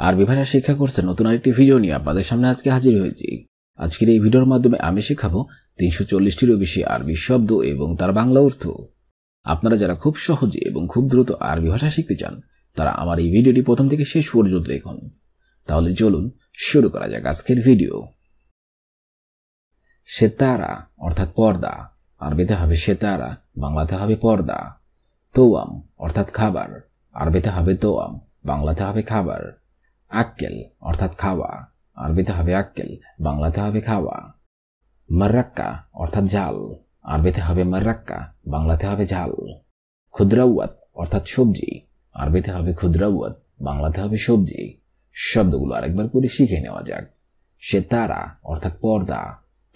আরবি ভাষা শিক্ষা কোর্সের নতুন আরেকটি ভিডিও নিয়ে আপনাদের সামনে আজকে হাজির হয়েছি। আজকের এই ভিডিওর মাধ্যমে আমি শেখাবো 340টিরও বেশি আরবি শব্দ এবং তার বাংলা অর্থ। আপনারা যারা খুব সহজে এবং খুব দ্রুত আরবি ভাষা শিখতে চান তারা আমার এই ভিডিওটি প্রথম থেকে শেষ পর্যন্ত দেখুন। তাহলে চলুন শুরু করা যাক আজকের ভিডিও। সেতারা অর্থাৎ পর্দা, আরবিতে হবে সেতারা, বাংলাতে হবে পর্দা। তোয়াম অর্থাৎ খাবার, আরবিতে হবে তোয়াম, বাংলাতে হবে খাবার। আক্কেল অর্থাৎ খাওয়া, আরবিতে হবে আক্কেল, বাংলাতে হবে খাওয়া। মার্রাক্কা অর্থাৎ ঝাল, আরবিতে হবে মার্রাক্কা, বাংলাতে হবে ঝাল। ক্ষুদ্রাওয়াত অর্থাৎ সবজি, আরবিতে হবে ক্ষুদ্রাওয়াত, বাংলাতে হবে সবজি। শব্দগুলো আরেকবার করে শিখে নেওয়া যাক। সেতারা অর্থাৎ পর্দা,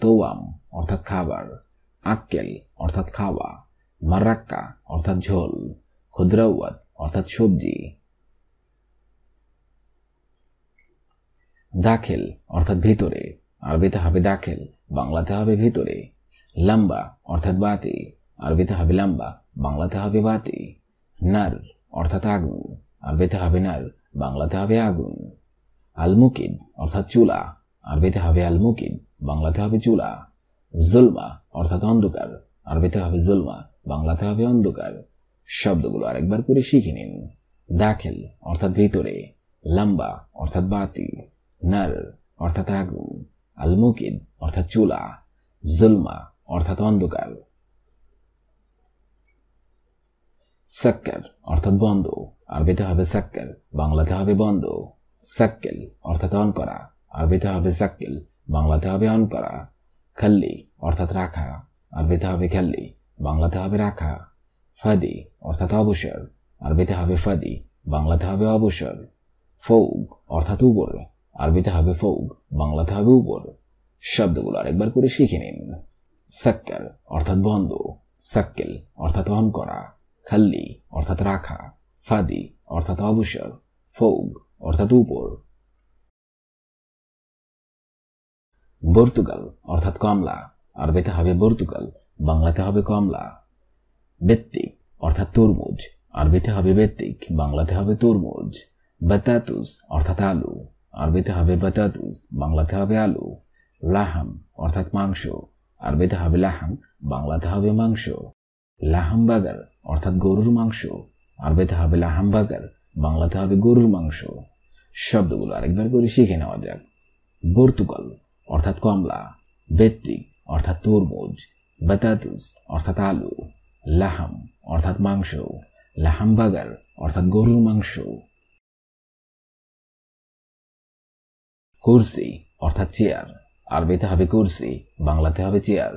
তোয়াম অর্থাৎ খাবার, আক্কেল অর্থাৎ খাওয়া, মার্রাক্কা অর্থাৎ ঝোল, ক্ষুদ্রাওয়াত অর্থাৎ সবজি। দাখিল অর্থাৎ ভিতরে, আরবিতে হবে দাখিল, বাংলাতে হবে ভিতরে। লম্বা অর্থাৎ বাতি, আরবিতে হবে লম্বা, বাংলাতে হবে বাতি। নার অর্থাৎ আগুন, আরবিতে হবে নার, বাংলাতে হবে আগুন। আলমুকিদ অর্থাৎ চুলা, আরবিতে হবে আলমুকিদ, বাংলাতে হবে চুলা। জুলমা অর্থাৎ অন্ধকার, আরবিতে হবে জুলমা, বাংলাতে হবে অন্ধকার। শব্দগুলো আরেকবার করে শিখে নিন। দাখিল অর্থাৎ ভিতরে, লম্বা অর্থাৎ বাতি, নার অর্থাৎ আগুন, আলমুকিদ অর্থাৎ চুলা, জুলমা অর্থাৎ অন্ধকার। সাক্কার অর্থাৎ বন্ধ, আরবিতে হবে সাক্কার, বাংলাতে হবে বন্ধ। সাক্কেল অর্থাৎ অন করা, আরবিতে হবে সাক্কেল, বাংলাতে হবে অন করা। খাল্লি অর্থাৎ রাখা, আরবিতে হবে খাল্লি, বাংলাতে হবে রাখা। ফাদি অর্থাৎ অবসর, আরবিতে হবে ফাদি, বাংলাতে হবে অবসর। ফৌগ অর্থাৎ উপর, আরবিতে হবে ফৌগ, বাংলাতে হবে উপর। শব্দগুলো আরেকবার করে শিখে নিন। সাক্কার অর্থাৎ বন্ধ, সাক্কেল অর্থাৎ অন করা, খাল্লি অর্থাৎ রাখা, ফাদি অর্থাৎ অবসর, ফৌগ অর্থাৎ উপর। পর্তুগাল অর্থাৎ কমলা, আরবিতে হবে পর্তুগাল, বাংলাতে হবে কমলা। বেত্তিক অর্থাৎ তরমুজ, আরবিতে হবে বেত্তিক, বাংলাতে হবে তরমুজ। বাতাতুস অর্থাৎ আলু, আরবিতে হবে বাতাতুস, বাংলাতে হবে আলু। লাহাম অর্থাৎ মাংস, আরবিতে হবে লাহাম, বাংলাতে হবে মাংস। লাহামবাগার অর্থাৎ গরুর মাংস, আরবিতে হবে লাহামবাগার, বাংলাতে হবে গরুর মাংস। শব্দগুলো আরেকবার করে শিখে নেওয়া যাক। পর্তুগাল অর্থাৎ কমলা, বেত্তিক অর্থাৎ তরমুজ, বাতাতুস অর্থাৎ আলু, লাহাম অর্থাৎ মাংস, লাহামবাগার অর্থাৎ গরুর মাংস। কুরসি অর্থাৎ চেয়ার, আরবিতে হবে কুরসি, বাংলাতে হবে চেয়ার।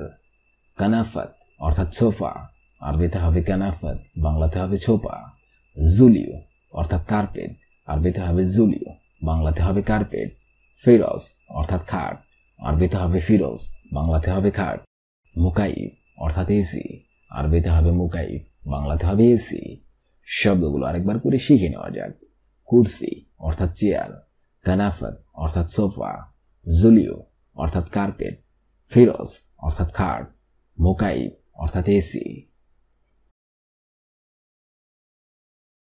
কানাফাত অর্থাৎ সোফা, আরবিতে হবে কানাফাত, বাংলাতে হবে ছোপা। জুলিও অর্থাৎ কার্পেট, আরবিতে হবে জুলিও, বাংলাতে হবে কার্পেট। ফিরোজ অর্থাৎ খাট, আরবিতে হবে ফিরোজ, বাংলাতে হবে খাট। মুকাইফ অর্থাৎ এসি, আরবিতে হবে মুকাইফ, বাংলাতে হবে এসি। শব্দগুলো আরেকবার করে শিখে নেওয়া যাক। কুরসি অর্থাৎ চেয়ার, কানাফাত অর্থাৎ সোফা, জুলিও অর্থাৎ কার্পেট, ফিরোজ অর্থাৎ খাট, মুকাইফ অর্থাৎ এসি।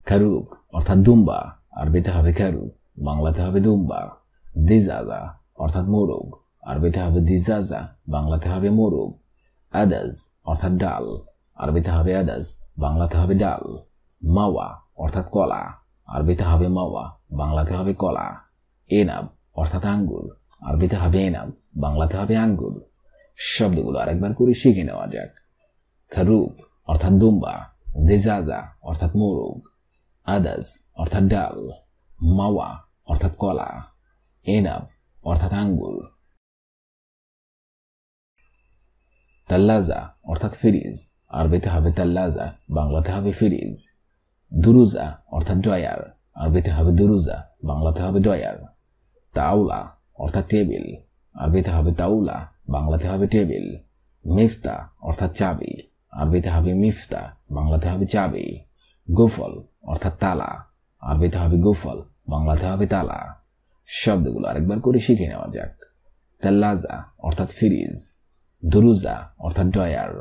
খারুক অর্থাৎ দুম্বা, আরবিতে হবে খারুক, বাংলাতে হবে দুম্বা। দিজাজা অর্থাৎ মোরগ, আরবিতে হবে দিজাজা, বাংলাতে হবে মোরগ। আদাজ অর্থাৎ ডাল, আরবিতে হবে আদাজ, বাংলাতে হবে ডাল। মাওয়া অর্থাৎ কলা, আরবিতে হবে মাওয়া, বাংলাতে হবে কলা। এনাব অর্থাৎ আঙ্গুর, আরবিতে হবে এনাব, বাংলাতে হবে আঙ্গুর। শব্দগুলো আরেকবার করে শিখে নেওয়া যাক। খারুক অর্থাৎ দুম্বা, দিজাজা অর্থাৎ মোরগ, আদাজ অর্থাৎ ডাল, মাওয়া অর্থাৎ কলা, এনাব অর্থাৎ আঙ্গুর। তাল্লাজা অর্থাৎ ফ্রিজ, আরবিতে হবে তাল্লাজা, বাংলাতে হবে ফ্রিজ। দুরুজা অর্থাৎ ড্রয়ার, আরবিতে হবে দুরুজা, বাংলাতে হবে ড্রয়ার। তাওলা অর্থাৎ টেবিল, আরবিতে হবে তাওলা, বাংলাতে হবে টেবিল। মিফতা অর্থাৎ চাবি, আরবিতে হবে মিফতা, বাংলাতে হবে চাবি। গোফল অর্থাৎ তালা, আরবিতে হবে গোফল, বাংলাতে হবে তালা। শব্দগুলো আরেকবার করে শিখে নেওয়া যাক। তাল্লাজা অর্থাৎ ফ্রিজ, দুরুজা অর্থাৎ ড্রয়ার,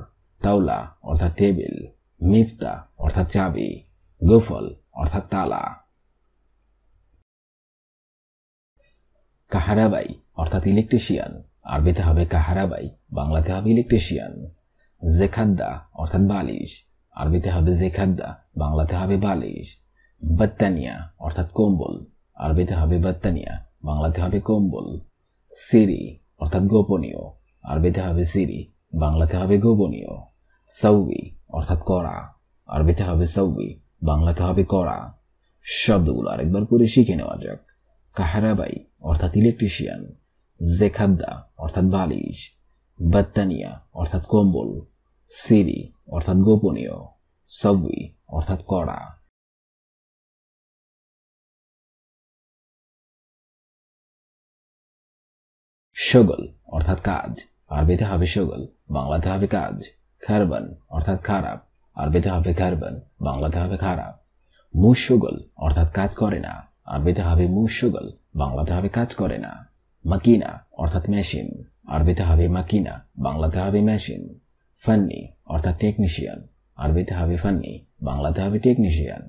তাওলা অর্থাৎ টেবিল, মিফতা অর্থাৎ চাবি, গোফল অর্থাৎ তালা। কাহারাবাই অর্থাৎ ইলেকট্রিশিয়ান, আরবিতে হবে কাহারাবাই, বাংলাতে হবে ইলেকট্রিশিয়ান। জেখাদ্দা অর্থাৎ বালিশ, আরবিতে হবে জেখাদ্দা, বাংলাতে হবে বালিশ। বাত্তানিয়া অর্থাৎ কম্বল, আরবিতে হবে বাত্তানিয়া, বাংলাতে হবে কম্বল। সিরি অর্থাৎ গোপনীয়, আরবিতে হবে সিরি, বাংলাতে হবে গোপনীয়। সৌবি অর্থাৎ করা, আরবিতে হবে সৌবি, বাংলাতে হবে করা। শব্দগুলো আরেকবার করে শিখে নেওয়া যাক। কাহারাবাই অর্থাৎ ইলেকট্রিশিয়ান, জেখাদ্দা অর্থাৎ বালিশ, বাত্তানিয়া অর্থাৎ কম্বল, সিরি অর্থাৎ গোপনীয়, সৌবি অর্থাৎ করা। শগল অর্থাৎ কাজ, আরবিতে হবে শগল, বাংলাতে হবে কাজ। খারবান অর্থাৎ খারাপ, আরবিতে হবে খারবান, বাংলাতে হবে খারাপ। মুশগল অর্থাৎ কাজ করে না, আরবিতে হবে মুশগল, বাংলাতে হবে কাজ করে না। মাকিনা অর্থাৎ মেশিন, আরবিতে হবে মাকিনা, বাংলাতে হবে মেশিন। ফান্নি অর্থাৎ টেকনিশিয়ান, আরবিতে হবে ফান্নি, বাংলাতে হবে টেকনিশিয়ান।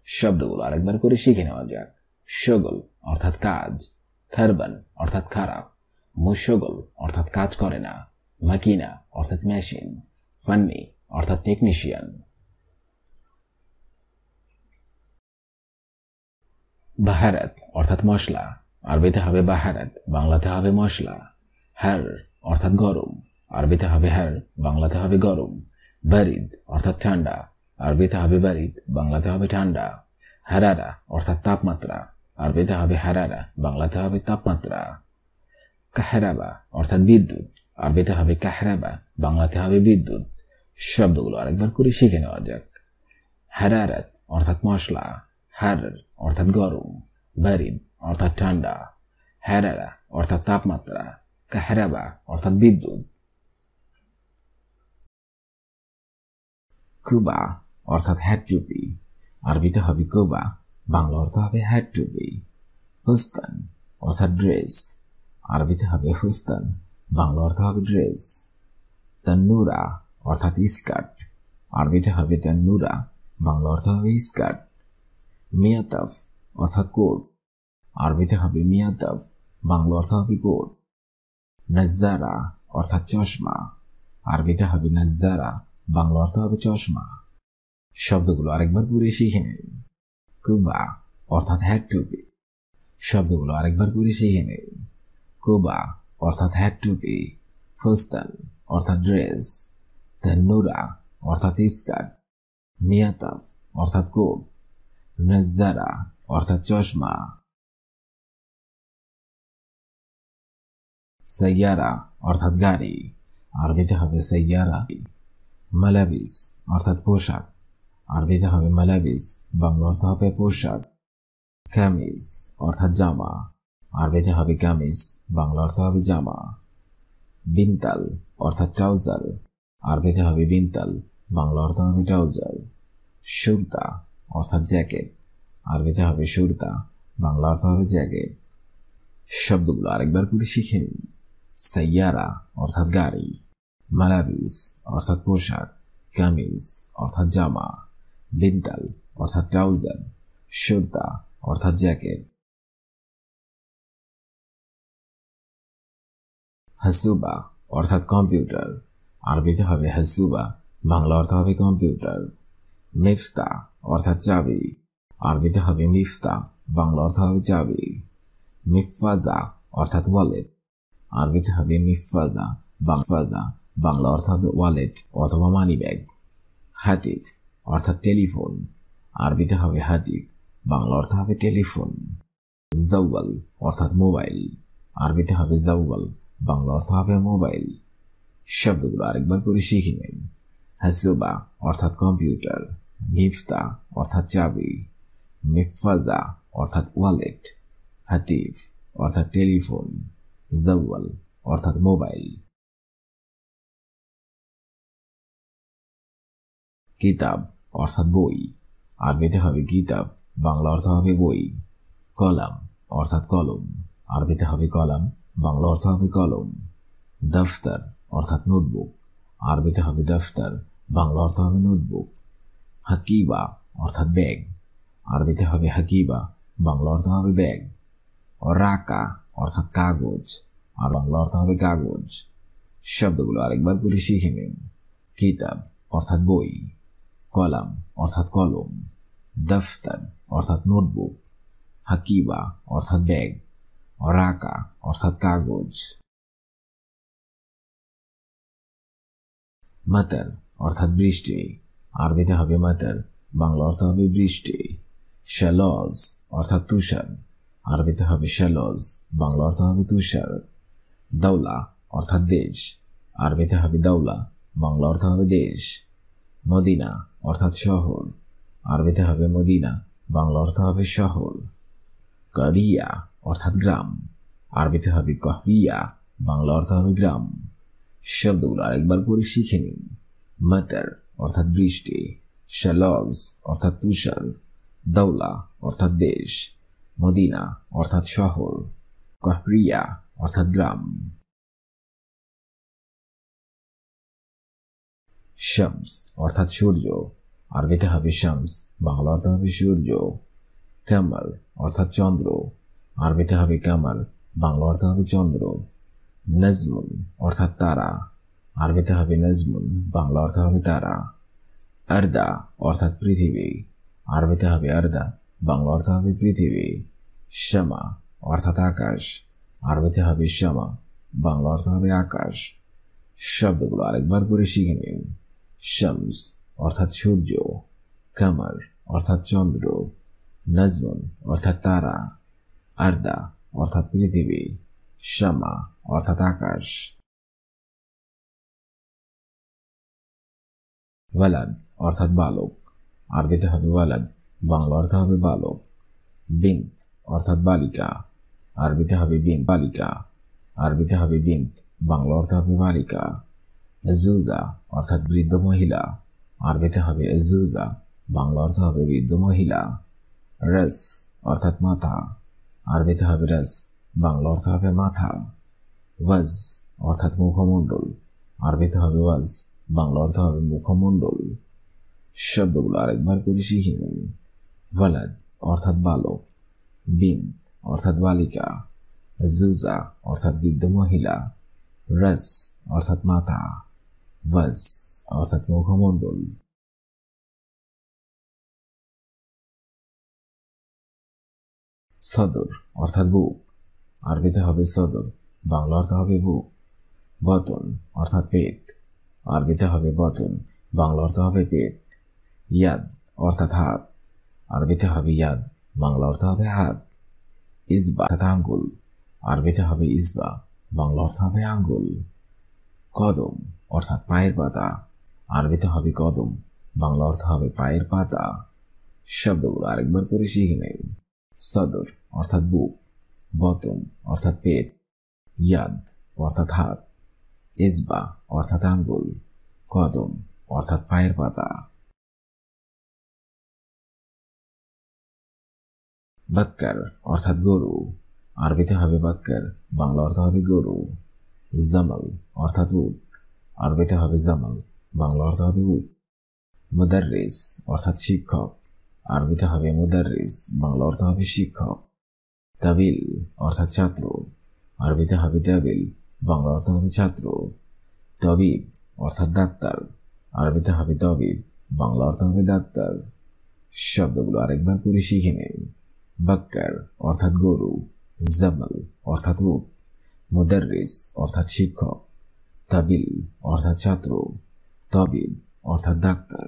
শব্দগুলো আরেকবার করে শিখে নেওয়া যাক। শগল অর্থাৎ কাজ, খারবান অর্থাৎ খারাপ, মুশগল অর্থাৎ কাজ করে না, মাকিনা অর্থাৎ মেশিন, ফান্নি অর্থাৎ টেকনিশিয়ান। বাহারাত অর্থাৎ মশলা, আরবিতে হবে বাহারাত, বাংলাতে হবে মশলা। হার অর্থাৎ গরম, আরবিতে হবে হার, বাংলাতে হবে গরম। বারিদ অর্থাৎ ঠান্ডা, আরবিতে হবে বারিদ, বাংলাতে হবে ঠান্ডা। হারারা অর্থাৎ তাপমাত্রা, আরবিতে হবে হারারা, বাংলাতে হবে তাপমাত্রা। কাহরাবা অর্থাৎ বিদ্যুৎ, আরবিতে হবে কাহরাবা, বাংলাতে হবে বিদ্যুৎ। শব্দগুলো আরেকবার করে শিখে নেওয়া যাক। হারারাত অর্থাৎ মশলা, হার অর্থাৎ গরম, বারিদ অর্থাৎ ঠান্ডা, হারারা অর্থাৎ তাপমাত্রা, কাহরাবা অর্থাৎ বিদ্যুৎ। কুবা অর্থাৎ হ্যাট টুপি, আরবিতে হবে কুবা, বাংলা অর্থ হবে হ্যাট টুপি। হুস্তান অর্থাৎ ড্রেস, আরবিতে হবে হুস্তান, বাংলা অর্থ হবে ড্রেস। তান্নুরা অর্থাৎ স্কার্ট, আরবিতে হবে তান্নুরা, বাংলা অর্থ হবে স্কার্ট। মিয়াতাফ অর্থাৎ কোট, আরবিতে হবে মিয়াতাফ, বাংলা অর্থ হবে কোট। নাজ্জারা অর্থাৎ চশমা, আরবিতে হবে নাজ্জারা, বাংলা অর্থ হবে চশমা। শব্দগুলো আরেকবার পুরো শিখে নিন। কুবা অর্থাৎ হ্যাট টুপি, শব্দগুলো আরেকবার করে শিখে নিন। কুবা অর্থাৎ হ্যাট টুপি, ফুস্তান অর্থাৎ ড্রেস, তান্নুরা অর্থাৎ স্কার্ট, মিয়াতাফ অর্থাৎ কোট, নাজ্জারা অর্থাৎ চশমা। সাইয়ারা অর্থাৎ গাড়ি, আরবিতে হবে সাইয়ারা। মালাবিস অর্থাৎ পোশাক, আরবিতে হবে মালাবিস, বাংলা অর্থ হবে পোশাক। কামিজ অর্থাৎ জামা, আরবিতে হবে কামিজ, বাংলা অর্থ হবে জামা। বিনতাল অর্থাৎ ট্রাউজার, আরবিতে হবে বিনতাল, বাংলা অর্থ হবে ট্রাউজার। সুরতা অর্থাৎ জ্যাকেট, আরবিতে হবে সুরতা, বাংলা অর্থ হবে জ্যাকেট। শব্দগুলো আরেকবার করে শিখে নিন। সাইয়ারা অর্থাৎ গাড়ি, মালাবিস অর্থাৎ পোশাক, কামিজ অর্থাৎ জামা, বিনতাল অর্থাৎ ট্রাউজার, সুরতা অর্থাৎ জ্যাকেট। হাসুবা অর্থাৎ কম্পিউটার, আরবিতে হবে হাসুবা, বাংলা অর্থ হবে কম্পিউটার। মিফতা অর্থাৎ চাবি, আরবিতে হবে মিফতা, বাংলা অর্থ হবে চাবি। মিফাজা অর্থাৎ ওয়ালেট, আরবিতে হবে মিফাজা, বাংলা অর্থ হবে ওয়ালেট অথবা মানি ব্যাগ। হাতিফ অর্থাৎ টেলিফোন, আরবিতে হবে হাতিফ, বাংলা অর্থ হবে টেলিফোন। জাওয়াল অর্থাৎ মোবাইল, আরবিতে হবে জাওয়াল, বাংলা অর্থ হবে মোবাইল। শব্দগুলো আরেকবার করে শিখে নিন। হাসুবা অর্থাৎ কম্পিউটার, মিফতা অর্থাৎ চাবি, মিফাজা অর্থাৎ ওয়ালেট, হাতিফ অর্থাৎ টেলিফোন, জাওয়াল অর্থাৎ মোবাইল। কিতাব অর্থাৎ বই, আরবিতে হবে কিতাব, বাংলা অর্থ হবে বই। কলাম অর্থাৎ কলম, আরবিতে হবে কলাম, বাংলা অর্থ হবে কলম। দফতর অর্থাৎ নোটবুক, আরবিতে হবে দফতর, বাংলা অর্থ হবে নোটবুক। হাকিবা অর্থাৎ ব্যাগ, আরবিতে হবে হাকিবা, বাংলা অর্থ হবে ব্যাগ। রাকা অর্থাৎ কাগজ, আর বাংলা অর্থ হবে কাগজ। শব্দগুলো আরেকবার করে শিখে নিন। কিতাব অর্থাৎ বই, কলাম অর্থাৎ কলম, দফতর অর্থাৎ নোটবুক, হাকিবা অর্থাৎ ব্যাগ, রাকা অর্থাৎ কাগজ। মাতার অর্থাৎ বৃষ্টি, আরবিতে হবে মাতার, বাংলা অর্থ হবে বৃষ্টি। শালজ অর্থাৎ তুষার, আরবিতে হবে শালজ, বাংলা অর্থ হবে তুষার। দাওলা অর্থাৎ দেশ, আরবিতে হবে দাওলা, বাংলা অর্থ হবে দেশ। মদিনা অর্থাৎ শহর, আরবিতে হবে মদিনা, বাংলা অর্থ হবে শহর। কারিয়া অর্থাৎ গ্রাম, আরবিতে হবে কাহরিয়া, বাংলা অর্থ হবে গ্রাম। শব্দগুলো আরেকবার করে শিখে নিন। মাতার অর্থাৎ বৃষ্টি, শালজ অর্থাৎ তুষার, দাওলা অর্থাৎ দেশ, মদিনা অর্থাৎ শহর, কাহরিয়া অর্থাৎ গ্রাম। শামস অর্থাৎ সূর্য, আরবিতে হবে শামস, বাংলা অর্থ হবে সূর্য। কামার অর্থাৎ চন্দ্র, আরবিতে হবে কামার, বাংলা অর্থ হবে চন্দ্র। নজমুন অর্থাৎ তারা, আরবিতে হবে নজমুন, বাংলা অর্থ হবে তারা। আরদা অর্থাৎ পৃথিবী, আরবিতে হবে আরদা, বাংলা অর্থ হবে পৃথিবী। শামা অর্থাৎ আকাশ, আরবিতে হবে শামা, বাংলা অর্থ হবে আকাশ। শব্দগুলো আরেকবার করে শিখে নিন। শামস অর্থাৎ সূর্য, কামার অর্থাৎ চন্দ্র, নজমুন অর্থাৎ তারা, আরদা অর্থাৎ পৃথিবী, শামা অর্থাৎ আকাশ। ওয়ালাদ অর্থাৎ বালক, আরবিতে হবে ওয়ালাদ, বাংলা অর্থ হবে বালক। বিন্ত অর্থাৎ বালিকা, আরবিতে হবে বিন্ত, বালিকা, আরবিতে হবে বিন্ত, বাংলা অর্থ হবে বালিকা। জুজা অর্থাৎ বৃদ্ধ মহিলা, আরবিতে হবে জুজা, বাংলা অর্থ হবে বৃদ্ধ মহিলা। রস অর্থাৎ মাথা, আরবিতে হবে রস, বাংলা অর্থ হবে মাথা। ওয়াজ অর্থাৎ মুখমণ্ডল, আরবিতে হবে ওয়াজ, বাংলা অর্থ হবে মুখমণ্ডল। শব্দগুলো আরেকবার করে শিখে নিন। ওয়ালাদ অর্থাৎ বালক, বিন্ত অর্থাৎ বালিকা, জুজা অর্থাৎ বৃদ্ধ মহিলা, রস অর্থাৎ মাথা, ওয়াজ অর্থাৎ মুখমণ্ডল। সদর অর্থাৎ বুক, আরবিতে হবে সদর, বাংলা অর্থ হবে বুক। বতন অর্থাৎ পেট, আরবিতে হবে বতন, বাংলা অর্থ হবে পেট। ইয়াদ অর্থাৎ হাত, আরবিতে হবে ইয়াদ, বাংলা অর্থ হবে হাত। ইসবা অর্থাৎ আঙ্গুল, আরবিতে হবে ইসবা, বাংলা অর্থ হবে আঙ্গুল। কদম অর্থাৎ পায়ের পাতা, আরবিতে হবে কদম, বাংলা অর্থ হবে পায়ের পাতা। শব্দগুলো আরেকবার করে শিখে নেই। সদর অর্থাৎ বুক, বতন অর্থাৎ পেট, ইয়াদ অর্থাৎ হাত, ইসবা অর্থাৎ আঙ্গুল, কদম অর্থাৎ পায়ের পাতা। বাক্কার অর্থাৎ গরু, আরবিতে হবে বাক্কার, বাংলা অর্থ হবে গরু। জামাল অর্থাৎ উট, আরবিতে হবে জামাল, বাংলা অর্থ হবে উট। মুদাররিস অর্থাৎ শিক্ষক, আরবিতে হবে মুদাররিস, বাংলা অর্থ হবে শিক্ষক। তাবিল অর্থাৎ ছাত্র, আরবিতে হবে তাবিল, বাংলা অর্থ হবে ছাত্র। তবিব অর্থাৎ ডাক্তার, আরবিতে হবে তবিব, বাংলা অর্থ হবে ডাক্তার। শব্দগুলো আরেকবার করে শিখে নিন। বাক্কার অর্থাৎ গরু, জামাল অর্থাৎ উট, মুদাররিস অর্থাৎ শিক্ষক, তাবিল অর্থাৎ ছাত্র, তবিব অর্থাৎ ডাক্তার।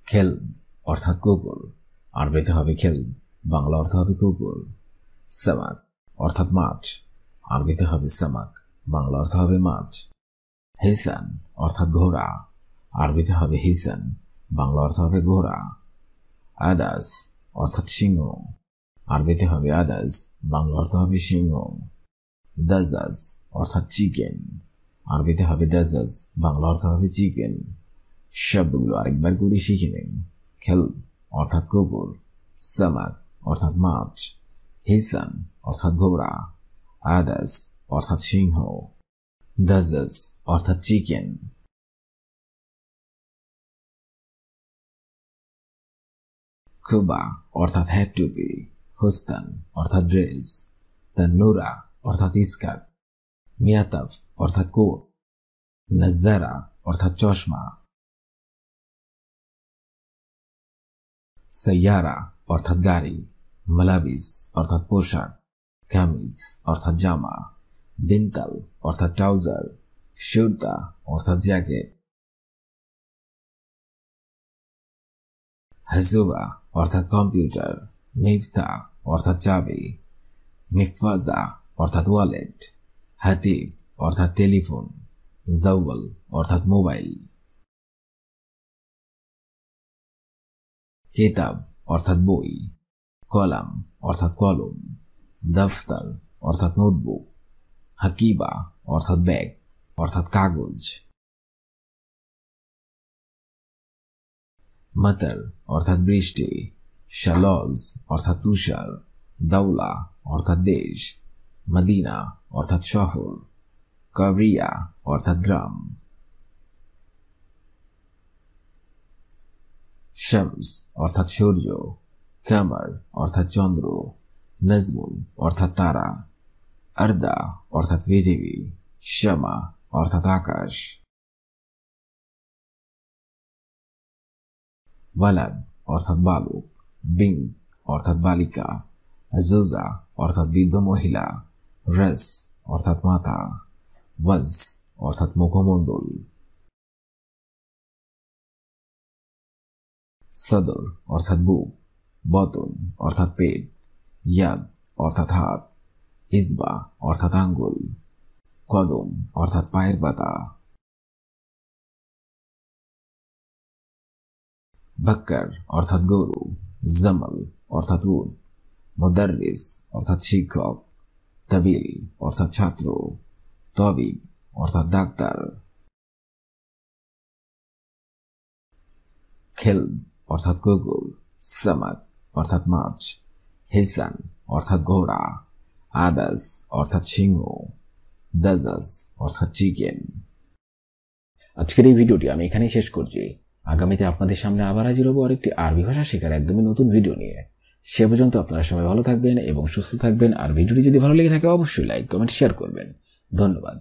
খেলব অর্থাৎ কুকুর, আরবিতে হবে খেলব, বাংলা অর্থ হবে কুকুর। সামাক অর্থাৎ মাছ, আরবিতে হবে সামাক, বাংলা অর্থ হবে মাছ। হিসান অর্থাৎ ঘোড়া, আরবিতে হবে হিসান, বাংলা অর্থ হবে ঘোড়া। আদাস অর্থাৎ সিংহ, আরবিতে হবে আদাস, বাংলা অর্থ হবে সিংহ। দাজাজ অর্থাৎ চিকেন, আরবিতে হবে দাজাজ, বাংলা অর্থ হবে চিকেন। শব্দগুলো আরেকবার করে শিখে নিন। খেলব অর্থাৎ কুকুর, সামাক অর্থাৎ মাছ, হিসান অর্থাৎ ঘোড়া, আদাস অর্থাৎ সিংহ, দাজাজ অর্থাৎ চিকেন। খুবা অর্থাৎ হ্যাট টুপি, হুস্তান অর্থাৎ ড্রেস, তান্নুরা অর্থাৎ স্কার্ট, মিয়াতাফ অর্থাৎ কোট, নাজ্জারা অর্থাৎ চশমা, সাইয়ারা অর্থাৎ গাড়ি, মালাবিস অর্থাৎ পোশাক, কামিজ অর্থাৎ জামা, বিনতাল অর্থাৎ ট্রাউজার, শুরতা অর্থাৎ জ্যাকেট, হাসুবা অর্থাৎ কম্পিউটার, মিফতা অর্থাৎ চাবি, মিফাজা অর্থাৎ ওয়ালেট, হাতিব অর্থাৎ টেলিফোন, জাওয়াল অর্থাৎ মোবাইল, কিতাব অর্থাৎ বই, কলাম অর্থাৎ কলম, দফতর অর্থাৎ নোটবুক, হাকিবা অর্থাৎ ব্যাগ অর্থাৎ কাগজ, মাতার অর্থাৎ বৃষ্টি, শালজ অর্থাৎ তুষার, দাওলা অর্থাৎ দেশ, মদিনা অর্থাৎ শহর, কাবরিয়া অর্থাৎ গ্রাম, শামস অর্থাৎ সূর্য, কামার অর্থাৎ চন্দ্র, নজমুন অর্থাৎ তারা, আরদা অর্থাৎ পৃথিবী, শামা অর্থাৎ আকাশ, ওয়ালাদ অর্থাৎ বালক, বিং অর্থাৎ বালিকা, আজুজা অর্থাৎ বৃদ্ধ মহিলা, রস অর্থাৎ মাথা, ওয়াজ অর্থাৎ মুখমণ্ডল, সদর অর্থাৎ বুক, বতন অর্থাৎ পেট, ইয়াদ অর্থাৎ হাত, ইসবা অর্থাৎ আঙ্গুল, কদম অর্থাৎ পায়ের পাতা, বাক্কার অর্থাৎ গরু, জামাল অর্থাৎ উট, মুদাররিস অর্থাৎ শিক্ষক, তাবিল অর্থাৎ ছাত্র, তবিব অর্থাৎ ডাক্তার, খেলব অর্থাৎ কুকুর, সামাক অর্থাৎ মাছ, হিসান অর্থাৎ ঘোড়া, আদাস অর্থাৎ সিংহ, দাজাস অর্থাৎ চিকেন। আজকের এই ভিডিওটি আমি এখানেই শেষ করছি। আগামীতে আপনাদের সামনে আবার হাজির হব আরেকটি আরবি ভাষা শেখার একদমই নতুন ভিডিও নিয়ে। সে পর্যন্ত আপনারা সবাই ভালো থাকবেন এবং সুস্থ থাকবেন। আর ভিডিওটি যদি ভালো লেগে থাকে অবশ্যই লাইক, কমেন্ট, শেয়ার করবেন। ধন্যবাদ।